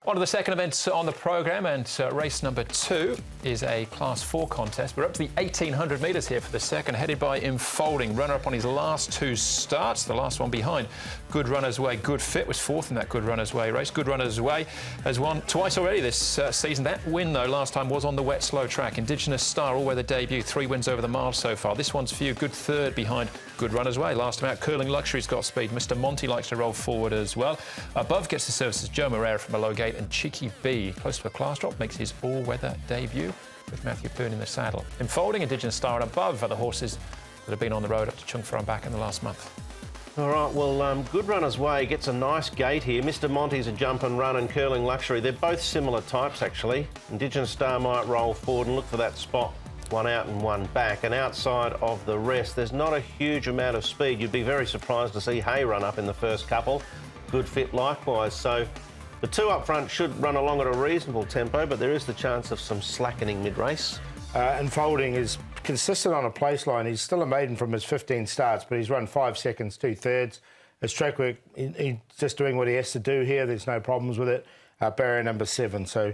On to the second event on the programme, and race number 2 is a Class 4 contest. We're up to the 1,800 metres here for the second, headed by Enfolding, runner-up on his last 2 starts. The last one behind Good Runner's Way. Good Fit was 4th in that Good Runner's Way race. Good Runner's Way has won twice already this season. That win, though, last time was on the wet, slow track. Indigenous Star, all-weather debut, 3 wins over the mile so far. This one's for you. Good third behind Good Runner's Way. Last time out, Curling Luxury's got speed. Mr. Monty likes to roll forward as well. Above gets the services Joe Moreira from below gate, and Cheeky B, close to a class drop, makes his all-weather debut with Matthew Poon in the saddle. Enfolding, Indigenous Star, and above are the horses that have been on the road up to Chung Fur and back in the last month. All right, well, Good Runner's Way gets a nice gate here. Mr. Monty's a jump and run, and Curling Luxury. They're both similar types, actually. Indigenous Star might roll forward and look for that spot, one out and one back. And outside of the rest, there's not a huge amount of speed. You'd be very surprised to see Hay run up in the first couple. Good Fit likewise. So the 2 up front should run along at a reasonable tempo, but there is the chance of some slackening mid-race. Enfolding is consistent on a place line. He's still a maiden from his 15 starts, but he's run 5 seconds, 2/3. His track work, he's just doing what he has to do here. There's no problems with it. Barrier number 7. So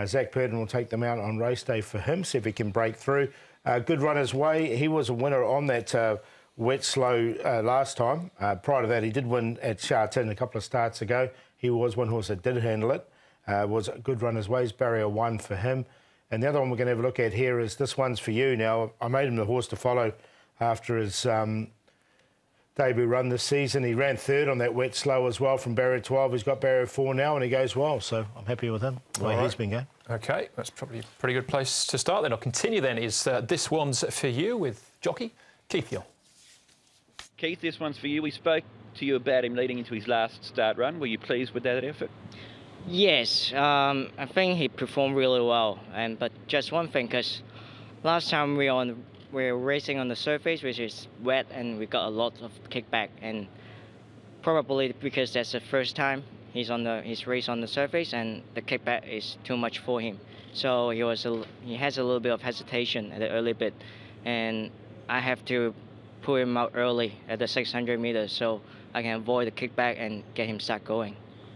Zach Purden will take them out on race day for him, see if he can break through. Good Runner's Way, he was a winner on that wet slow last time. Prior to that, he did win at Sha Tin a couple of starts ago. He was one horse that did handle it. Was Good Runner's Way's barrier 1 for him. And the other one we're going to have a look at here is this one's for you. Now, I made him the horse to follow after his debut run this season. He ran 3rd on that wet slow as well from barrier 12. He's got barrier 4 now, and he goes well. So I'm happy with him, the way he's been going. OK, that's probably a pretty good place to start then. I'll continue then. Is this one's for you with jockey Keith Hill. Keith, this one's for you. We spoke to you about him leading into his last start run. Were you pleased with that effort? Yes, I think he performed really well. But just one thing, because last time we were racing on the surface, which is wet, and we got a lot of kickback. And probably because that's the first time he's race on the surface, and the kickback is too much for him. So he has a little bit of hesitation at the early bit, and I have to pull him out early at the 600 meters so I can avoid the kickback and get him start going.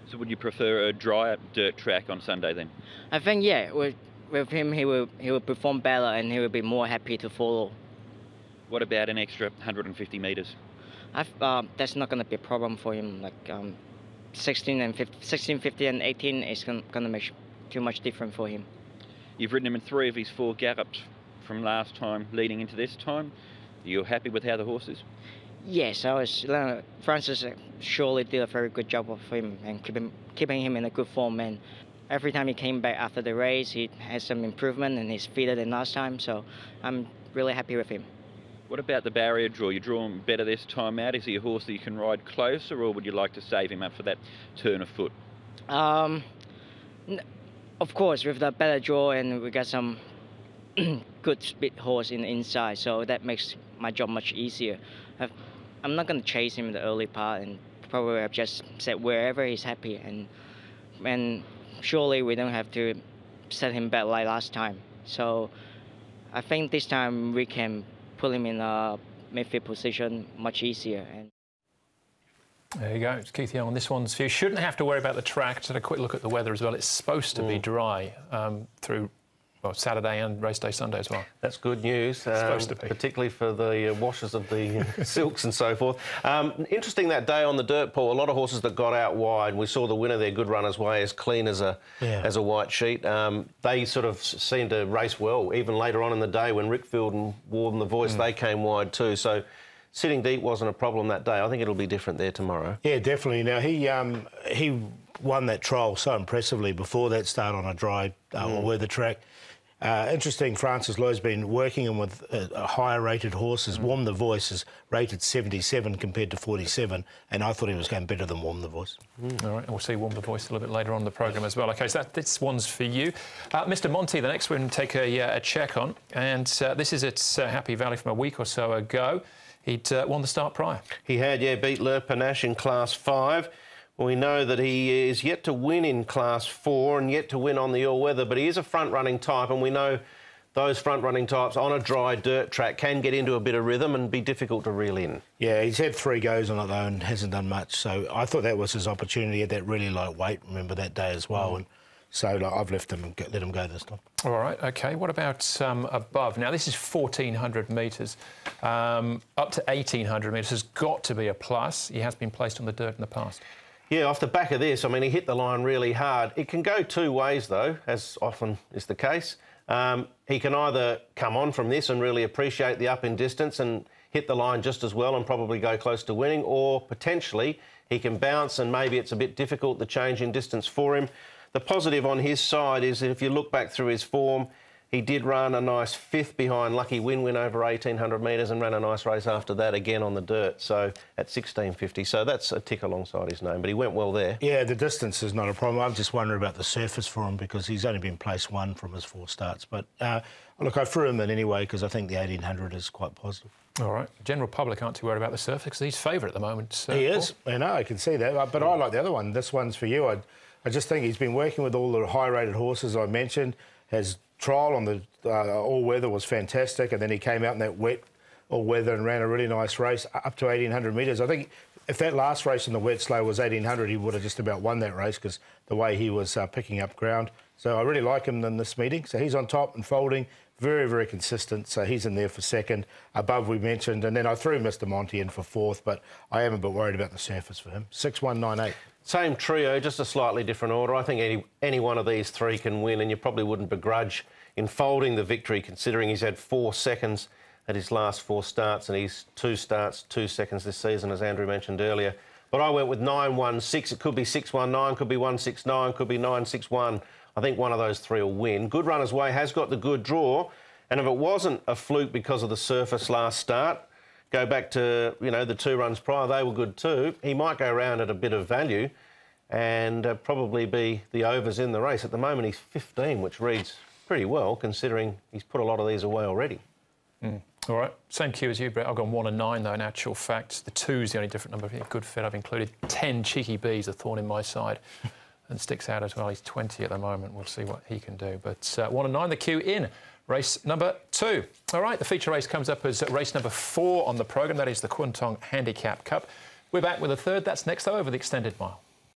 So would you prefer a drier dirt track on Sunday then? I think, yeah, with him he will perform better, and he will be more happy to follow. What about an extra 150 metres? That's not going to be a problem for him. Like 16, 15 and 18 is going to make too much difference for him. You've ridden him in 3 of his 4 gallops from last time leading into this time. Are you happy with how the horse is? Yes, Francis surely did a very good job of him and keeping him in a good form. And every time he came back after the race, he has some improvement and he's fitter than last time. So I'm really happy with him. What about the barrier draw? You draw him better this time out. Is he a horse that you can ride closer, or would you like to save him up for that turn of foot? Of course, with the better draw, and we got some good speed horse in the inside, so that makes my job much easier. I'm not going to chase him in the early part, and probably I've just set wherever he's happy, and surely we don't have to set him back like last time. So I think this time we can put him in a midfield position much easier. There you go, it's Keith Young on this one's for you. Shouldn't have to worry about the track. Just had a quick look at the weather as well. It's supposed to be dry through Saturday and race day Sunday as well. That's good news, particularly for the washers of the silks and so forth. Interesting that day on the dirt, Paul. A lot of horses that got out wide. We saw the winner there, Good Runner's Way, as clean as a white sheet. They sort of seemed to race well, even later on in the day when Rickfield and Warden the Voice, they came wide too. So sitting deep wasn't a problem that day. I think it'll be different there tomorrow. Yeah, definitely. Now, he won that trial so impressively before that start on a dry weather track. Interesting, Francis Lowe's been working him with higher rated horses. Warm the Voice is rated 77 compared to 47, and I thought he was going better than Warm the Voice. All right, we'll see Warm the Voice a little bit later on in the programme as well. OK, so this one's for you. Mr. Monty, the next one, take a check on, and this is at Happy Valley from a week or so ago. He'd won the start prior. He had, yeah, beat Le Panache in Class 5. We know that he is yet to win in Class 4 and yet to win on the all-weather, but he is a front-running type, and we know those front-running types on a dry dirt track can get into a bit of rhythm and be difficult to reel in. Yeah, he's had 3 goes on it, though, and hasn't done much, so I thought that was his opportunity at that really light weight, remember that day as well, and So like, I've left him and let him go this time. All right, OK. What about above? Now, this is 1,400 metres. Up to 1,800 metres has got to be a plus. He has been placed on the dirt in the past. Yeah, off the back of this, I mean, he hit the line really hard. It can go two ways, though, as often is the case. He can either come on from this and really appreciate the up in distance and hit the line just as well and probably go close to winning, or potentially he can bounce and maybe it's a bit difficult, the change in distance for him. The positive on his side is that if you look back through his form, he did run a nice 5th behind Lucky Win over 1,800 metres and ran a nice race after that again on the dirt, so at 16.50. So that's a tick alongside his name, but he went well there. Yeah, the distance is not a problem. I'm just wondering about the surface for him because he's only been placed 1 from his 4 starts. But look, I threw him in anyway because I think the 1,800 is quite positive. All right. The general public aren't too worried about the surface because he's favourite at the moment. He is. I know, I can see that. But I like the other one. This one's for you. I just think he's been working with all the high-rated horses I mentioned. His trial on the all-weather was fantastic, and then he came out in that wet all-weather and ran a really nice race up to 1,800 metres. I think if that last race in the wet slow was 1,800, he would have just about won that race because the way he was picking up ground. So I really like him in this meeting. So he's on top and folding. Very, very consistent. So he's in there for second. Above we mentioned. And then I threw Mr. Monty in for 4th, but I am a bit worried about the surface for him. 6-1-9-8. Same trio, just a slightly different order. I think any one of these 3 can win, and you probably wouldn't begrudge in folding the victory, considering he's had 4 seconds at his last 4 starts, and he's 2 starts, 2 seconds this season, as Andrew mentioned earlier. But I went with 9-1-6. It could be 6-1-9, could be 1-6-9, could be 9-6-1. I think one of those 3 will win. Good Runner's Way has got the good draw, and if it wasn't a fluke because of the surface last start, go back to, you know, the 2 runs prior, they were good too. He might go around at a bit of value and probably be the overs in the race. At the moment, he's 15, which reads pretty well, considering he's put a lot of these away already. All right. Same cue as you, Brett. I've gone 1 and 9, though, in actual fact. The 2's the only different number. Good fit. I've included 10 cheeky B's, a thorn in my side, and sticks out as well. He's 20 at the moment. We'll see what he can do. But 1 and 9, the cue in race number 2. All right, the feature race comes up as race number 4 on the programme. That is the Kwun Tong Handicap Cup. We're back with a third. That's next, though, over the extended mile.